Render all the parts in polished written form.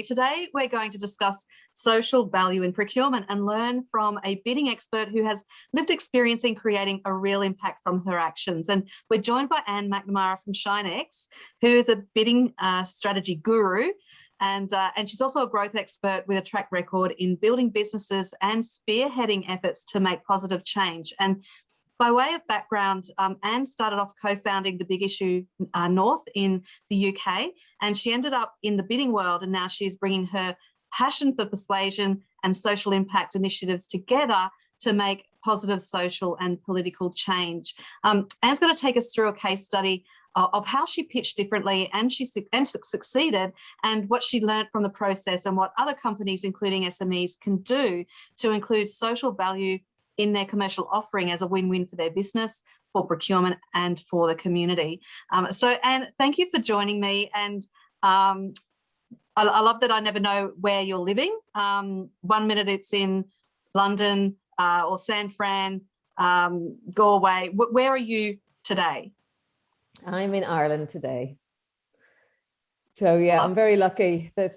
me. Today, we're going to discuss social value in procurement and learn from a bidding expert who has lived experience in creating a real impact from her actions. And we're joined by Anne McNamara from ShineX, who is a bidding strategy guru. And she's also a growth expert with a track record in building businesses and spearheading efforts to make positive change. And by way of background, Anne started off co-founding the Big Issue North in the UK, and she ended up in the bidding world, and now she's bringing her passion for persuasion and social impact initiatives together to make positive social and political change. Anne's going to take us through a case study of how she pitched differently and she succeeded, and what she learned from the process, and what other companies, including SMEs, can do to include social value in their commercial offering as a win-win for their business, for procurement, and for the community. So, Anne, thank you for joining me. And I love that I never know where you're living. 1 minute it's in London or San Fran, Galway. Where are you today? I'm in Ireland today. So yeah, I'm very lucky that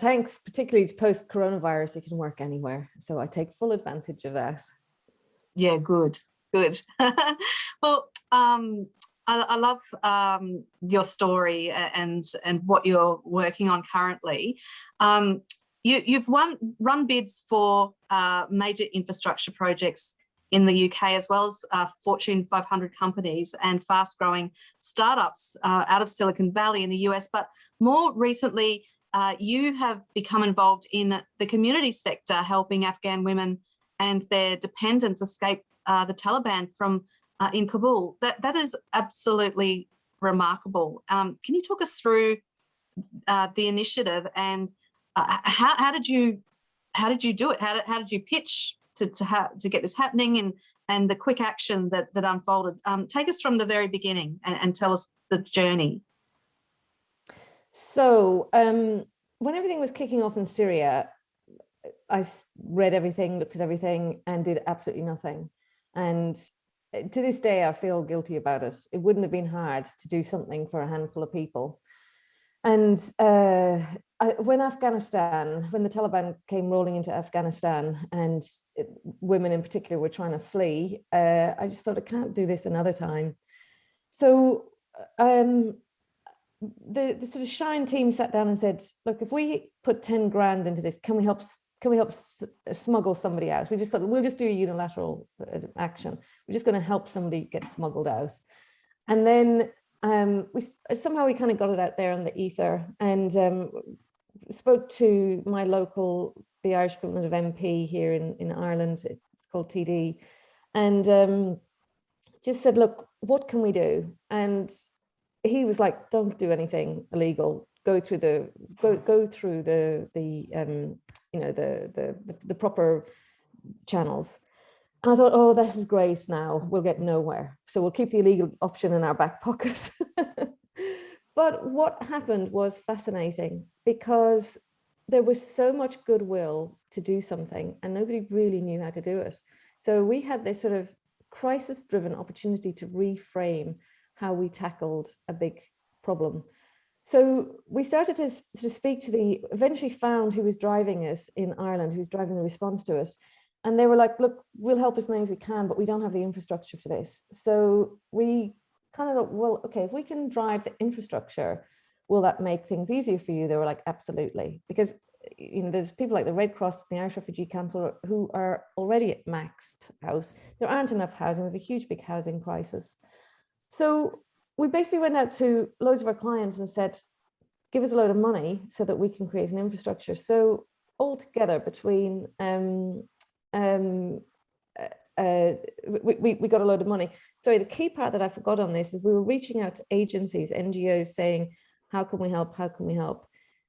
thanks particularly to post-coronavirus, you can work anywhere. So I take full advantage of that. Yeah, good. Well, I love your story and what you're working on currently. You've run bids for major infrastructure projects in the UK, as well as Fortune 500 companies and fast-growing startups out of Silicon Valley in the US. But more recently, you have become involved in the community sector, helping Afghan women and their dependents escape the Taliban from in Kabul. That is absolutely remarkable. Can you talk us through the initiative, and how did you do it? How did you pitch to get this happening, and the quick action that unfolded? Take us from the very beginning and tell us the journey. So when everything was kicking off in Syria, I read everything, looked at everything, and did absolutely nothing. And to this day, I feel guilty about it. It wouldn't have been hard to do something for a handful of people. And when the Taliban came rolling into Afghanistan, and women in particular were trying to flee, I just thought, I can't do this another time. So the sort of Shine team sat down and said, look, if we put 10 grand into this, can we help smuggle somebody out? We just thought, we'll just do a unilateral action. We're just going to help somebody get smuggled out. And then we kind of got it out there on the ether, and spoke to my local, the Irish equivalent of MP here in Ireland. It's called TD, and just said, look, what can we do? And he was like, don't do anything illegal. Go through the proper channels. And I thought, oh, this is great. Now we'll get nowhere. So we'll keep the illegal option in our back pocket. But what happened was fascinating, because there was so much goodwill to do something, and nobody really knew how to do it. So we had this sort of crisis-driven opportunity to reframe how we tackled a big problem. So we started to sort of speak to eventually found who was driving us in Ireland, who was driving the response to us. And they were like, look, we'll help as many as we can, but we don't have the infrastructure for this. So we kind of thought, well, okay, if we can drive the infrastructure, will that make things easier for you? They were like, absolutely. Because there's people like the Red Cross, the Irish Refugee Council, who are already at maxed house. There aren't enough housing. We have a huge, big housing crisis. So we basically went out to loads of our clients and said, give us a load of money so that we can create an infrastructure. So altogether, between we got a load of money. Sorry, the key part that I forgot on this is we were reaching out to agencies, NGOs, saying, how can we help? How can we help?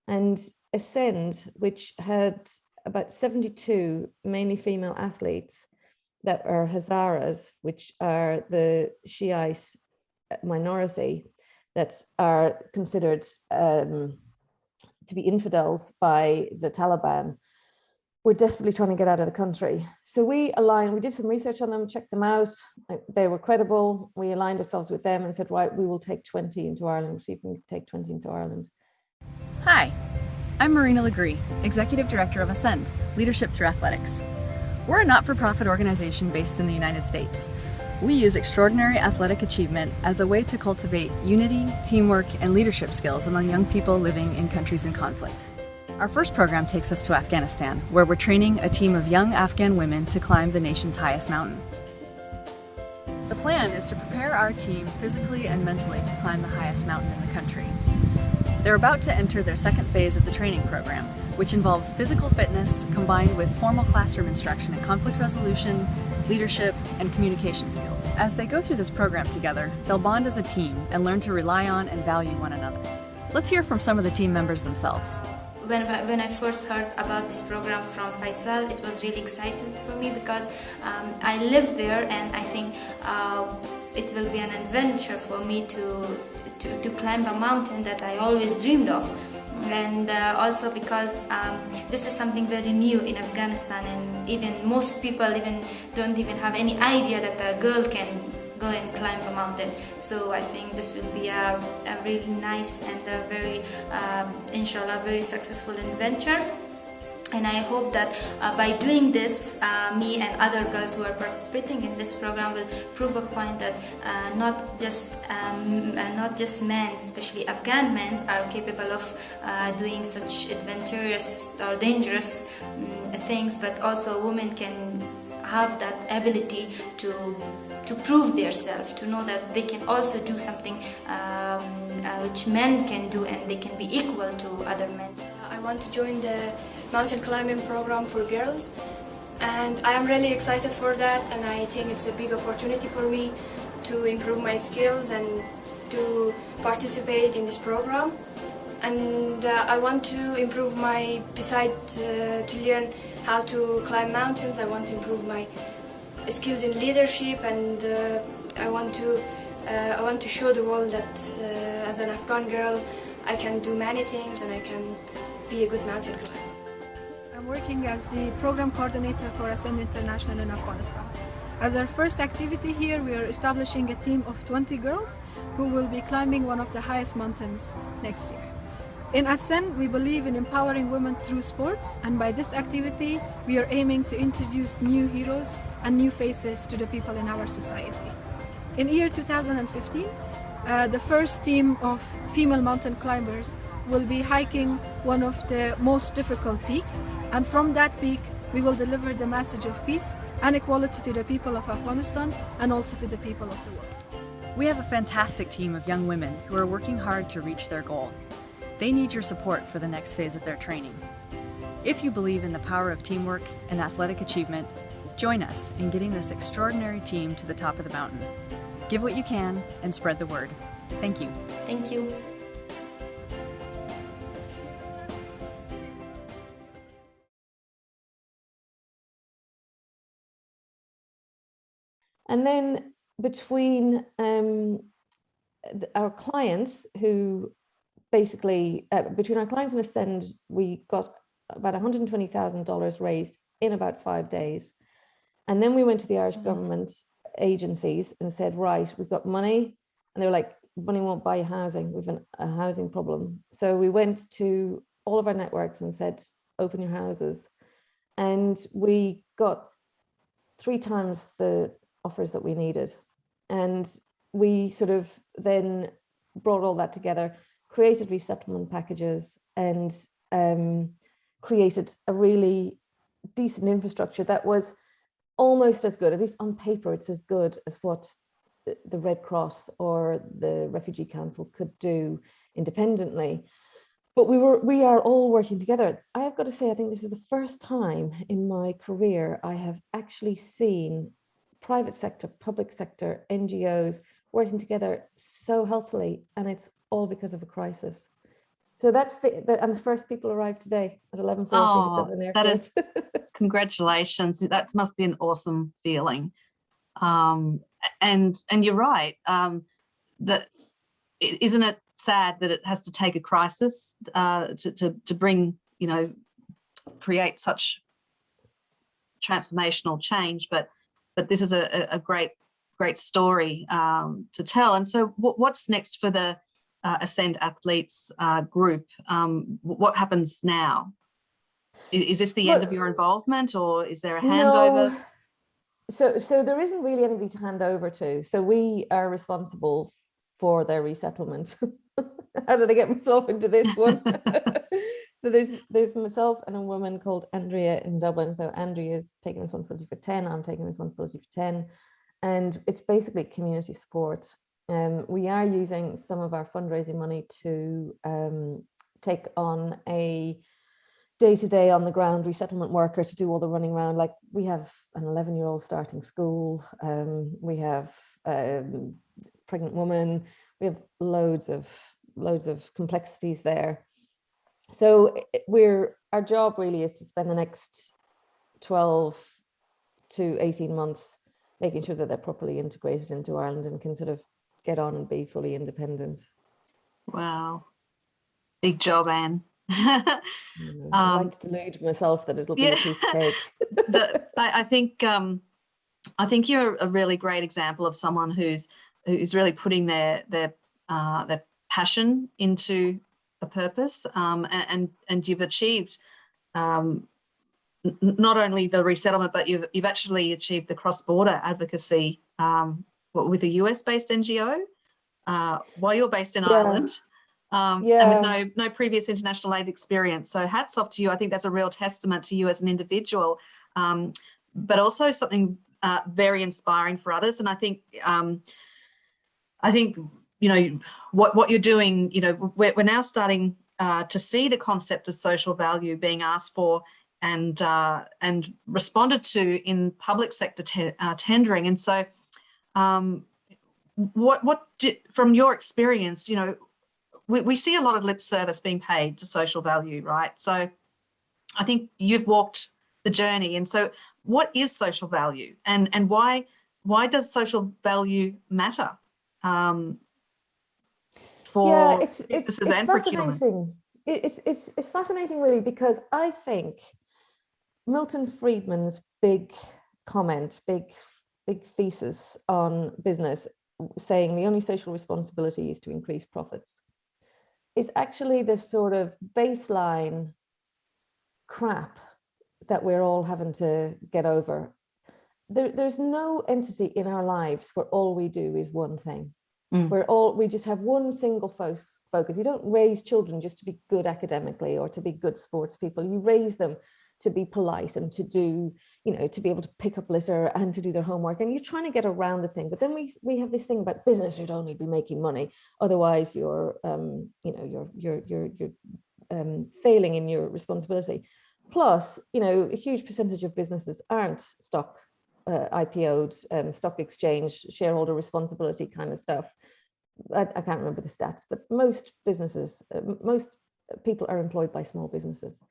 And Ascend, which had about 72 mainly female athletes that are Hazaras, which are the Shiite minority that are considered to be infidels by the Taliban, were desperately trying to get out of the country. So we did some research on them, checked them out. They were credible. We aligned ourselves with them and said, right, we will take 20 into Ireland, see if we can take 20 into Ireland. Hi, I'm Marina Legree, Executive Director of Ascend, Leadership Through Athletics. We're a not-for-profit organization based in the United States. We use extraordinary athletic achievement as a way to cultivate unity, teamwork, and leadership skills among young people living in countries in conflict. Our first program takes us to Afghanistan, where we're training a team of young Afghan women to climb the nation's highest mountain. The plan is to prepare our team physically and mentally to climb the highest mountain in the country. They're about to enter their second phase of the training program, which involves physical fitness combined with formal classroom instruction in conflict resolution, leadership, and communication skills. As they go through this program together, they'll bond as a team and learn to rely on and value one another. Let's hear from some of the team members themselves. When I first heard about this program from Faisal, it was really exciting for me because I live there, and I think it will be an adventure for me to climb a mountain that I always dreamed of. And also because this is something very new in Afghanistan, and even most people don't even have any idea that a girl can go and climb a mountain. So I think this will be a really nice and a very, inshallah, very successful adventure. And I hope that by doing this, me and other girls who are participating in this program will prove a point that not just men, especially Afghan men, are capable of doing such adventurous or dangerous things, but also women can have that ability to prove themselves, to know that they can also do something which men can do, and they can be equal to other men. I want to join the mountain climbing program for girls, and I am really excited for that, and I think it's a big opportunity for me to improve my skills and to participate in this program. And I want to improve to learn how to climb mountains. I want to improve my skills in leadership, and I want to show the world that as an Afghan girl I can do many things and I can be a good mountain climber. I'm working as the program coordinator for Ascend International in Afghanistan. As our first activity here, we are establishing a team of 20 girls who will be climbing one of the highest mountains next year. In Ascend, we believe in empowering women through sports, and by this activity, we are aiming to introduce new heroes and new faces to the people in our society. In year 2015, the first team of female mountain climbers will be hiking one of the most difficult peaks, and from that peak we will deliver the message of peace and equality to the people of Afghanistan and also to the people of the world. We have a fantastic team of young women who are working hard to reach their goal. They need your support for the next phase of their training. If you believe in the power of teamwork and athletic achievement, join us in getting this extraordinary team to the top of the mountain. Give what you can and spread the word. Thank you. Thank you. And then between our clients who basically, between our clients and Ascend, we got about $120,000 raised in about 5 days. And then we went to the Irish government agencies and said, right, we've got money. And they were like, money won't buy you housing. We've a housing problem. So we went to all of our networks and said, open your houses. And we got 3 times the offers that we needed. And we sort of then brought all that together, created resettlement packages, and created a really decent infrastructure that was almost as good, at least on paper, it's as good as what the Red Cross or the Refugee Council could do independently. But we are all working together. I have got to say, I think this is the first time in my career I have actually seen private sector, public sector, NGOs working together so healthily, and it's all because of a crisis. So that's and the first people arrived today at 11:40 at Dublin Airport. That is, congratulations. That must be an awesome feeling. And you're right. That isn't it sad that it has to take a crisis to bring, create such transformational change, but this is a great story to tell. And so what's next for the Ascend athletes group, what happens now? Is this the end of your involvement, or is there a handover? No. So there isn't really anybody to hand over to. So we are responsible for their resettlement. How did I get myself into this one? So there's myself and a woman called Andrea in Dublin. So Andrea's taking responsibility for 10, I'm taking responsibility for 10. And it's basically community support. We are using some of our fundraising money to take on a day-to-day on the ground resettlement worker to do all the running around. Like, we have an 11-year-old starting school, we have a pregnant woman, we have loads of complexities there. So our job really is to spend the next 12 to 18 months making sure that they're properly integrated into Ireland and can sort of get on and be fully independent. Wow, big job, Anne. I like to delude myself that it'll be a piece of cake. I think you're a really great example of someone who's really putting their passion into a purpose, and you've achieved not only the resettlement, but you've actually achieved the cross-border advocacy with a US-based NGO while you're based in Ireland. And with no previous international aid experience. So hats off to you. I think that's a real testament to you as an individual, but also something very inspiring for others. And I think you know what you're doing. You know, we're now starting to see the concept of social value being asked for and responded to in public sector tendering. And so, from your experience, you know, we see a lot of lip service being paid to social value, right? So I think you've walked the journey. And so what is social value, and why does social value matter for businesses and procurement? It's fascinating, really, because I think Milton Friedman's big comment, big thesis on business, saying the only social responsibility is to increase profits, is actually this sort of baseline crap that we're all having to get over. There's no entity in our lives where all we do is one thing. We just have one single focus. You don't raise children just to be good academically or to be good sports people. You raise them to be polite and to do, you know, to be able to pick up litter and to do their homework. And you're trying to get around the thing. But then we have this thing about business should only be making money. Otherwise you're failing in your responsibility. Plus, you know, a huge percentage of businesses aren't stock IPO'd, stock exchange, shareholder responsibility kind of stuff. I can't remember the stats, but most businesses, most people are employed by small businesses.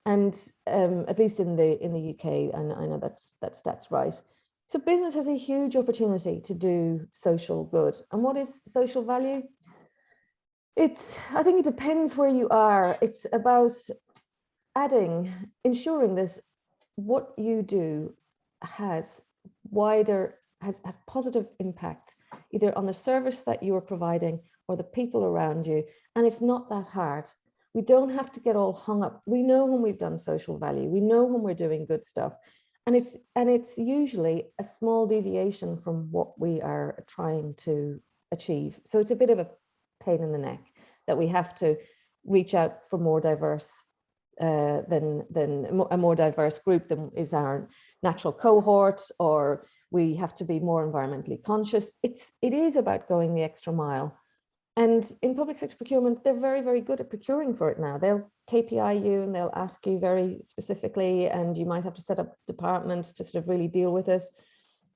And at least in the UK, and I know that stats right. So business has a huge opportunity to do social good. And what is social value? I think it depends where you are. It's about ensuring that what you do has positive impact, either on the service that you are providing or the people around you. And it's not that hard. We don't have to get all hung up. We know when we've done social value. We know when we're doing good stuff. And it's usually a small deviation from what we are trying to achieve. So it's a bit of a pain in the neck that we have to reach out for more diverse than a more diverse group than is our natural cohort, or we have to be more environmentally conscious. It is about going the extra mile. And in public sector procurement, they're very, very good at procuring for it now. They'll KPI you and they'll ask you very specifically, and you might have to set up departments to sort of really deal with it.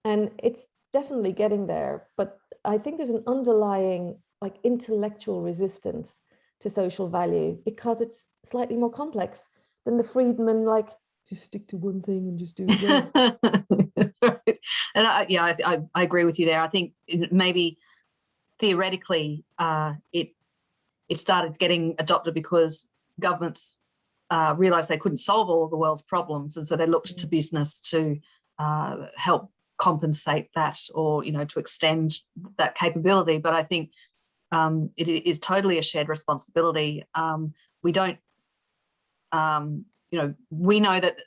And it's definitely getting there. But I think there's an underlying like intellectual resistance to social value because it's slightly more complex than the Friedman, like, just stick to one thing and just do it well. And I agree with you there. I think maybe theoretically it started getting adopted because governments realized they couldn't solve all of the world's problems, and so they looked to business to help compensate that, or, you know, to extend that capability. But I think it is totally a shared responsibility. We don't, we know that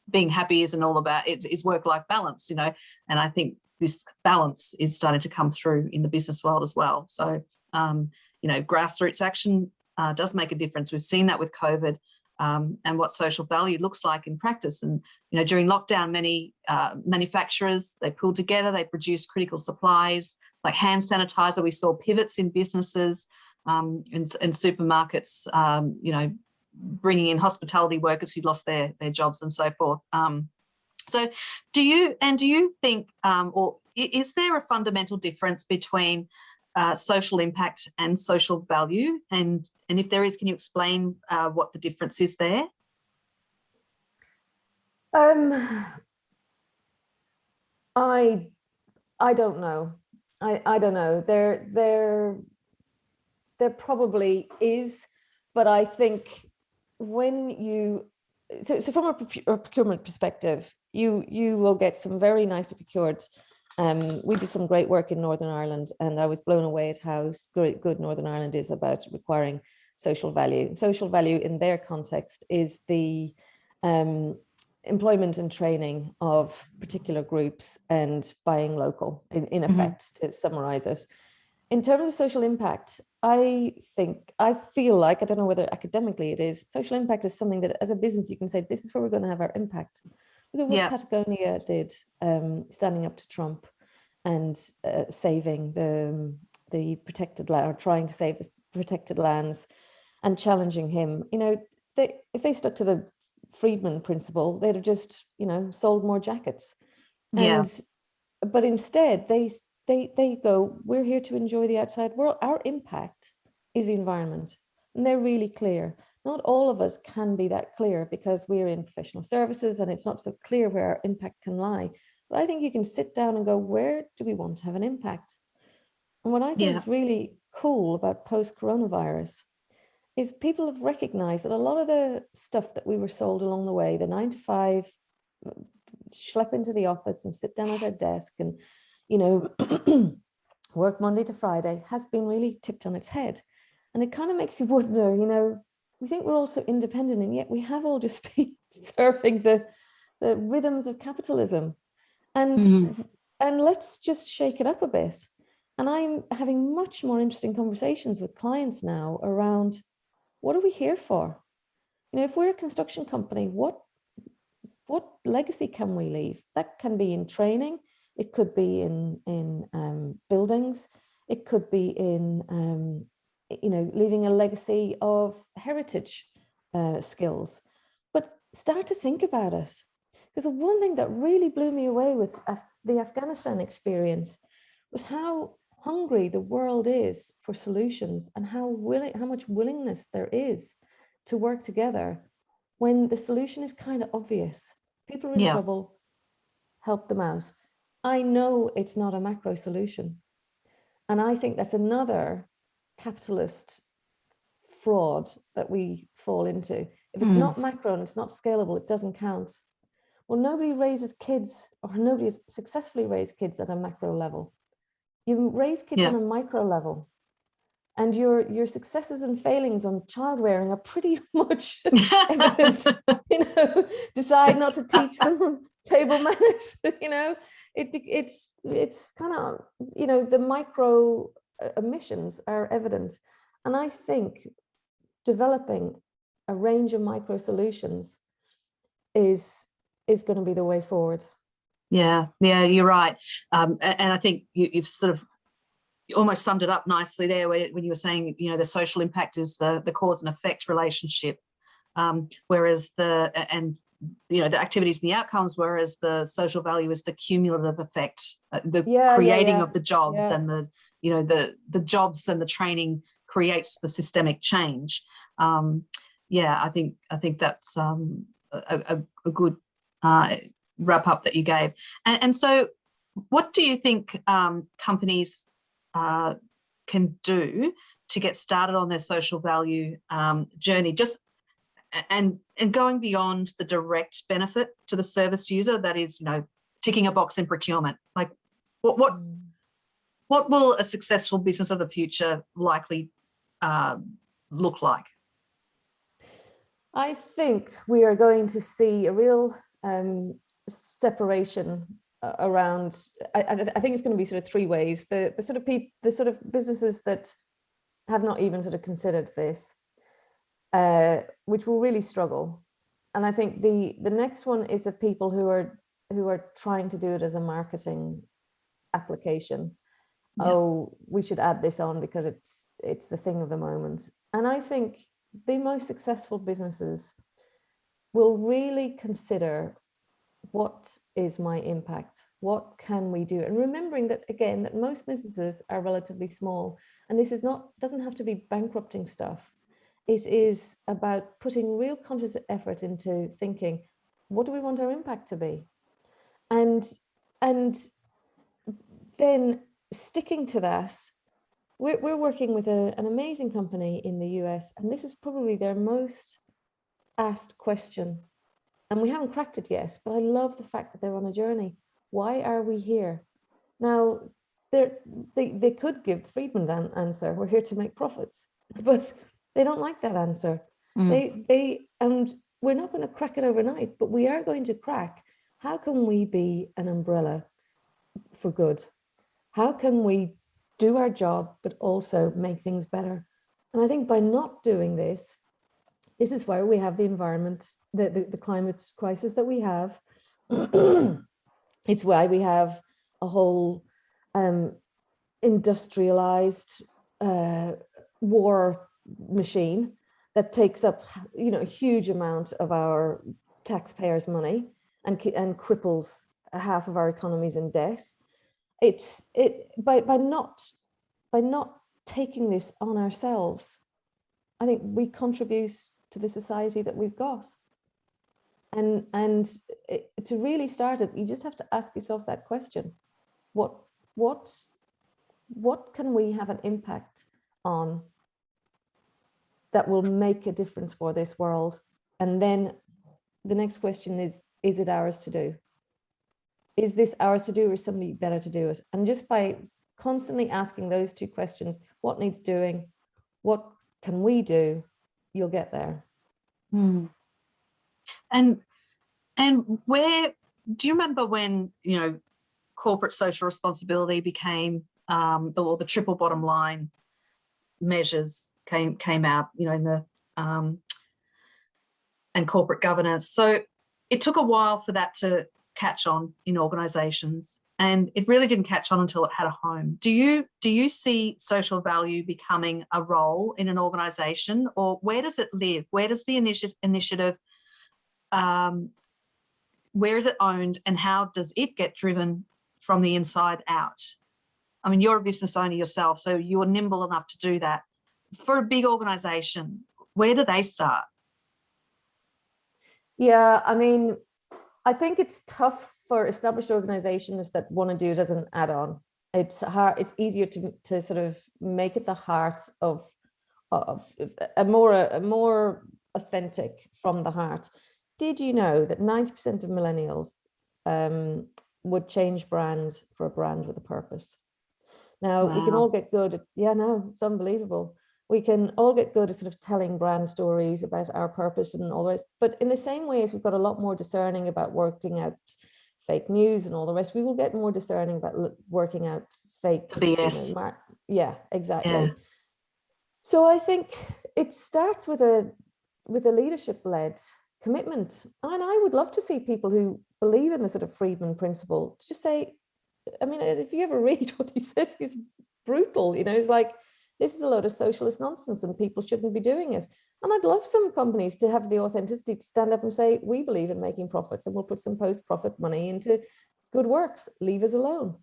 being happy isn't all about it, is work-life balance, and I think this balance is starting to come through in the business world as well. So, grassroots action does make a difference. We've seen that with COVID, and what social value looks like in practice. And, during lockdown, many manufacturers, they pulled together, they produced critical supplies like hand sanitizer. We saw pivots in businesses, and supermarkets, bringing in hospitality workers who lost their jobs and so forth. So do you think, or is there a fundamental difference between social impact and social value? And if there is, can you explain what the difference is there? I don't know. I don't know. There probably is, but I think when you, so from a procurement perspective, you will get some very nicely procured. We do some great work in Northern Ireland, and I was blown away at how good Northern Ireland is about requiring social value. Social value in their context is the employment and training of particular groups and buying local, in effect, to summarize it. In terms of social impact, I feel like, I don't know whether academically it is, social impact is something that as a business you can say, this is where we're going to have our impact. Look at what Patagonia did, standing up to Trump and saving the protected land, or trying to save the protected lands and challenging him. If they stuck to the Friedman principle, they'd have just, sold more jackets. But instead they go, we're here to enjoy the outside world. Our impact is the environment. And they're really clear. Not all of us can be that clear because we're in professional services and it's not so clear where our impact can lie. But I think you can sit down and go, where do we want to have an impact? And what I think is really cool about post-coronavirus is people have recognized that a lot of the stuff that we were sold along the way, the 9 to 5, schlep into the office and sit down at our desk and, work Monday to Friday, has been really tipped on its head. And it kind of makes you wonder, we think we're all so independent, and yet we have all just been surfing the rhythms of capitalism. And let's just shake it up a bit. And I'm having much more interesting conversations with clients now around, what are we here for? If we're a construction company, what legacy can we leave? That can be in training. It could be in buildings. It could be in leaving a legacy of heritage skills. But start to think about it. Because the one thing that really blew me away with the Afghanistan experience was how hungry the world is for solutions, and how much willingness there is to work together when the solution is kind of obvious. People are in trouble, help them out. I know it's not a macro solution. And I think that's another capitalist fraud that we fall into. If it's not macro and it's not scalable, it doesn't count. Well, nobody raises kids, or nobody has successfully raised kids at a macro level. You raise kids on a micro level, and your successes and failings on child rearing are pretty much evident. Decide not to teach them table manners. It's kind of, the micro emissions are evident. And I think developing a range of micro solutions is going to be the way forward. Yeah, you're right. And I think you've sort of almost summed it up nicely there when you were saying, the social impact is the cause and effect relationship, whereas the activities and the outcomes, whereas the social value is the cumulative effect, the creating of the jobs and the jobs and the training creates the systemic change. I think that's a good wrap up that you gave. And so what do you think companies can do to get started on their social value journey, just and going beyond the direct benefit to the service user, that is, ticking a box in procurement? Like what what will a successful business of the future likely look like? I think we are going to see a real separation around. I think it's going to be sort of three ways. The sort of businesses that have not even sort of considered this, which will really struggle. And I think the next one is the people who are trying to do it as a marketing application. Yeah. Oh, we should add this on because it's the thing of the moment. And I think the most successful businesses will really consider, what is my impact? What can we do? And remembering that, again, that most businesses are relatively small, and this doesn't have to be bankrupting stuff. It is about putting real conscious effort into thinking, what do we want our impact to be? And then sticking to that. We're working with an amazing company in the US, and this is probably their most asked question. And we haven't cracked it yet, but I love the fact that they're on a journey. Why are we here? Now, they could give the Friedman answer, we're here to make profits, but they don't like that answer. And we're not going to crack it overnight, but we are going to crack, how can we be an umbrella for good? How can we do our job, but also make things better? And I think by not doing this is why we have the environment, the climate crisis that we have. It's why we have a whole industrialized war machine that takes up, a huge amount of our taxpayers' money and cripples half of our economies in debt. By not taking this on ourselves, I think we contribute to the society that we've got. And to really start it, you just have to ask yourself that question: what can we have an impact on that will make a difference for this world? And then the next question is it ours to do? Is this ours to do, or is somebody better to do it? And just by constantly asking those two questions, what needs doing, what can we do, you'll get there. And where do you remember when corporate social responsibility became the triple bottom line measures came out, in the and corporate governance? So it took a while for that to catch on in organizations, and it really didn't catch on until it had a home. Do you see social value becoming a role in an organization, or where does it live? Where does the initiative where is it owned, and how does it get driven from the inside out? I mean, you're a business owner yourself, so you're nimble enough to do that. For a big organization, where do they start? Yeah, I mean, I think it's tough for established organizations that want to do it as an add-on. It's hard. It's easier to sort of make it the heart of a more authentic from the heart. Did you know that 90% of millennials would change brands for a brand with a purpose? Now, wow. We can all get good at, it's unbelievable. We can all get good at sort of telling brand stories about our purpose and all the rest. But in the same way as we've got a lot more discerning about working out fake news and all the rest, we will get more discerning about working out fake BS. Yeah, exactly. Yeah. So I think it starts with a leadership-led commitment. And I would love to see people who believe in the sort of Friedman principle to just say, I mean, if you ever read what he says, he's brutal, it's like, this is a load of socialist nonsense and people shouldn't be doing it. And I'd love some companies to have the authenticity to stand up and say, we believe in making profits and we'll put some post-profit money into good works, leave us alone.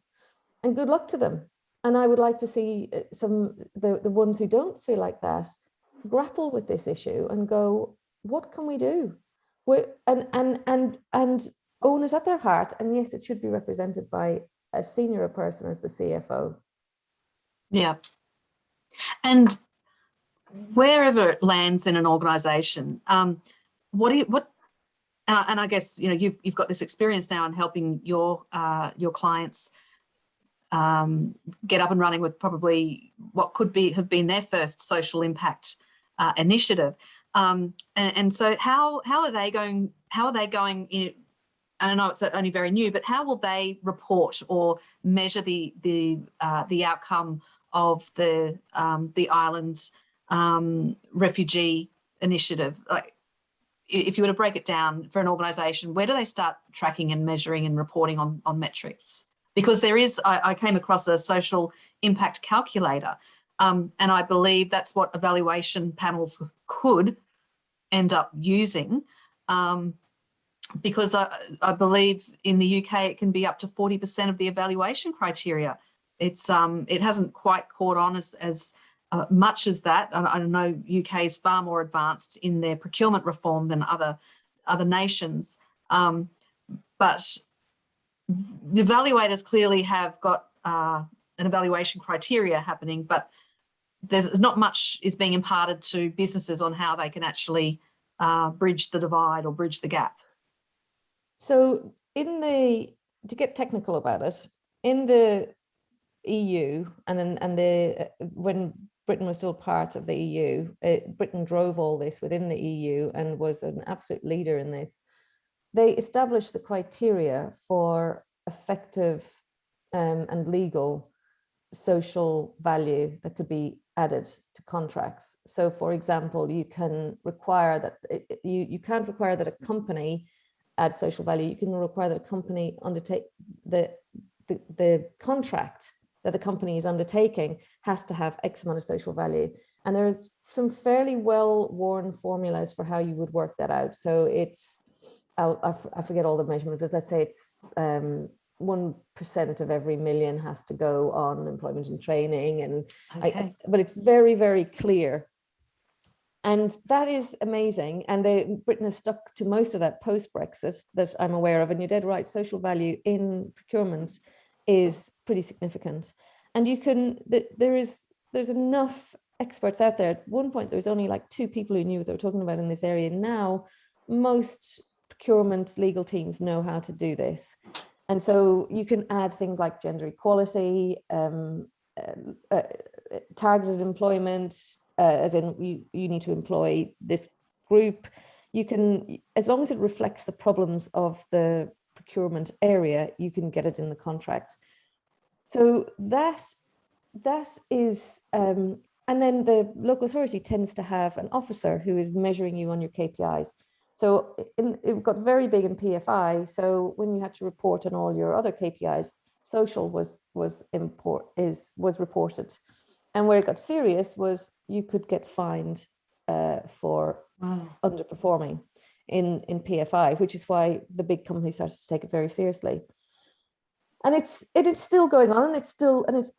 And good luck to them. And I would like to see the ones who don't feel like that grapple with this issue and go, what can we do? And own it at their heart. And yes, it should be represented by as senior a person as the CFO. Yeah. And wherever it lands in an organization, and I guess, you've got this experience now in helping your clients. get up and running with probably what could have been their first social impact initiative. And so how are they going? How are they going in? I know it's only very new, but how will they report or measure the outcome of the island refugee initiative? Like, if you were to break it down for an organisation, where do they start tracking and measuring and reporting on metrics? Because there is, I came across a social impact calculator, and I believe that's what evaluation panels could end up using, because I believe in the UK it can be up to 40% of the evaluation criteria. It hasn't quite caught on as much as that. I know UK is far more advanced in their procurement reform than other nations, but the evaluators clearly have got an evaluation criteria happening, but there's not much is being imparted to businesses on how they can actually bridge the divide or bridge the gap. So to get technical about it, in the EU when Britain was still part of the EU, Britain drove all this within the EU and was an absolute leader in this. They established the criteria for effective and legal social value that could be added to contracts. So, for example, you can require that you can't require that a company add social value. You can require that a company undertake the contract that the company is undertaking has to have X amount of social value. And there's some fairly well-worn formulas for how you would work that out. So it's, I forget all the measurements, but let's say it's 1% of every million has to go on employment and training. And Okay. but it's very, very clear. And that is amazing. And Britain has stuck to most of that post-Brexit that I'm aware of. And you're dead right, social value in procurement is pretty significant. And there's enough experts out there. At one point, there was only like 2 people who knew what they were talking about in this area. Now, most procurement legal teams know how to do this. And so you can add things like gender equality, targeted employment, as in you need to employ this group. You can, as long as it reflects the problems of the procurement area, you can get it in the contract. So that is, and then the local authority tends to have an officer who is measuring you on your KPIs. So it got very big in PFI. So when you had to report on all your other KPIs, social was reported. And where it got serious was you could get fined for underperforming in PFI, which is why the big companies started to take it very seriously. And it is still going on, and it's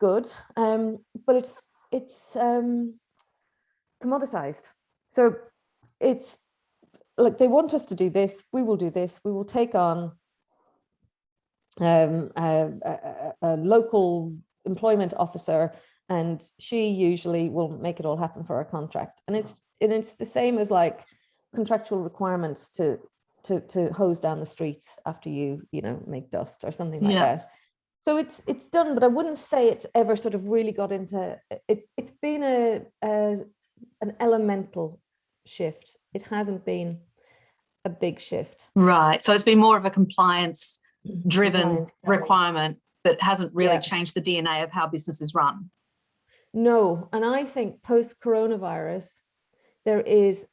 good, but it's commoditized. So it's like they want us to do this. We will do this. We will take on a local employment officer, and she usually will make it all happen for our contract. And it's the same as like contractual requirements to hose down the streets after you make dust or something like that. So it's done, but I wouldn't say it's ever sort of really got into it. It's been an elemental shift. It hasn't been a big shift. Right. So it's been more of a compliance driven requirement, but hasn't really changed the DNA of how businesses run. No, and I think post coronavirus there is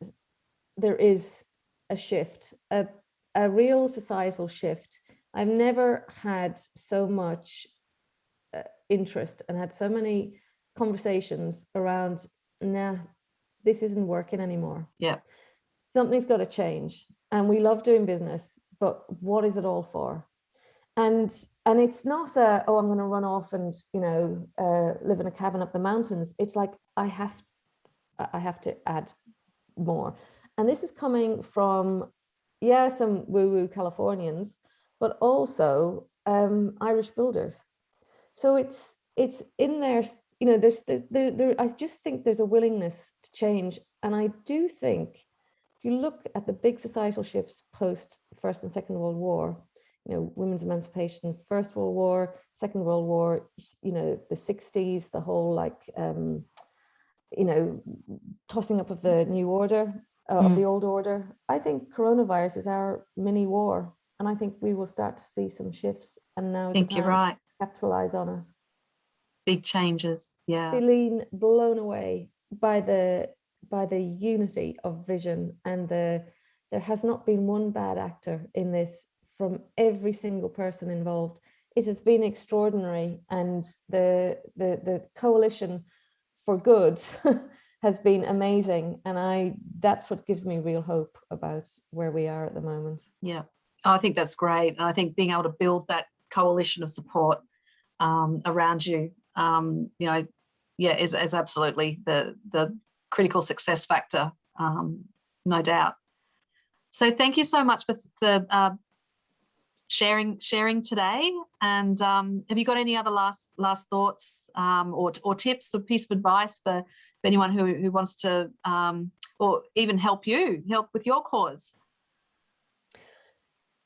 a shift, a real societal shift. I've never had so much interest and had so many conversations around, this isn't working anymore. Yeah. Something's got to change. And we love doing business, but what is it all for? And it's not I'm going to run off and, live in a cabin up the mountains. It's like, I have to add more. And this is coming from, some woo-woo Californians, but also Irish builders. So it's in there, I just think there's a willingness to change. And I do think if you look at the big societal shifts post First and Second World War, women's emancipation, First World War, Second World War, the 60s, the whole tossing up of the new order, of the old order. I think coronavirus is our mini war, and I think we will start to see some shifts, and now is the time you're right. to capitalize on it. Big changes. Yeah. Feeling blown away by the unity of vision, and there has not been one bad actor in this from every single person involved. It has been extraordinary, and the coalition for good has been amazing, and that's what gives me real hope about where we are at the moment. Yeah, I think that's great, and I think being able to build that coalition of support around you, is absolutely the critical success factor, no doubt. So thank you so much for sharing today. And have you got any other last thoughts or tips or piece of advice for anyone who wants to or even help with your cause?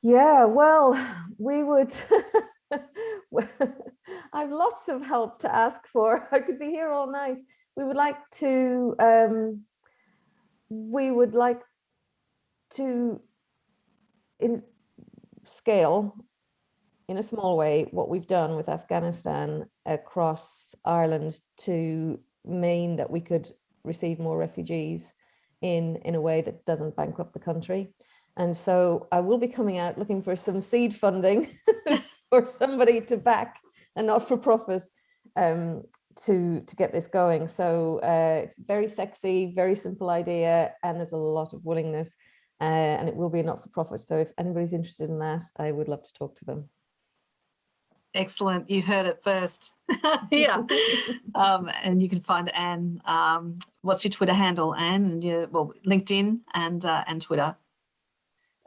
Yeah, well, we would I've lots of help to ask for. I could be here all night. We would like to scale in a small way what we've done with Afghanistan across Ireland to mean that we could receive more refugees in a way that doesn't bankrupt the country. And so I will be coming out looking for some seed funding for somebody to back a not-for-profit to get this going. So it's very sexy, very simple idea, and there's a lot of willingness, and it will be a not-for-profit. So if anybody's interested in that, I would love to talk to them. Excellent. You heard it first. Yeah. And you can find Anne. What's your Twitter handle, Anne? And LinkedIn and Twitter.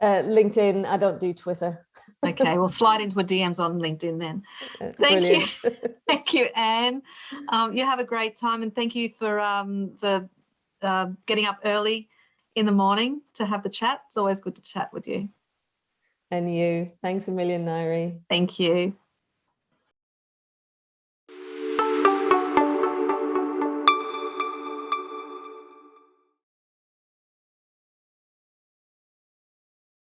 LinkedIn. I don't do Twitter. Okay, we'll slide into a DMs on LinkedIn then. Thank you. Thank you, Anne. You have a great time, and thank you for getting up early in the morning to have the chat. It's always good to chat with you. And you. Thanks a million, Nairi. Thank you.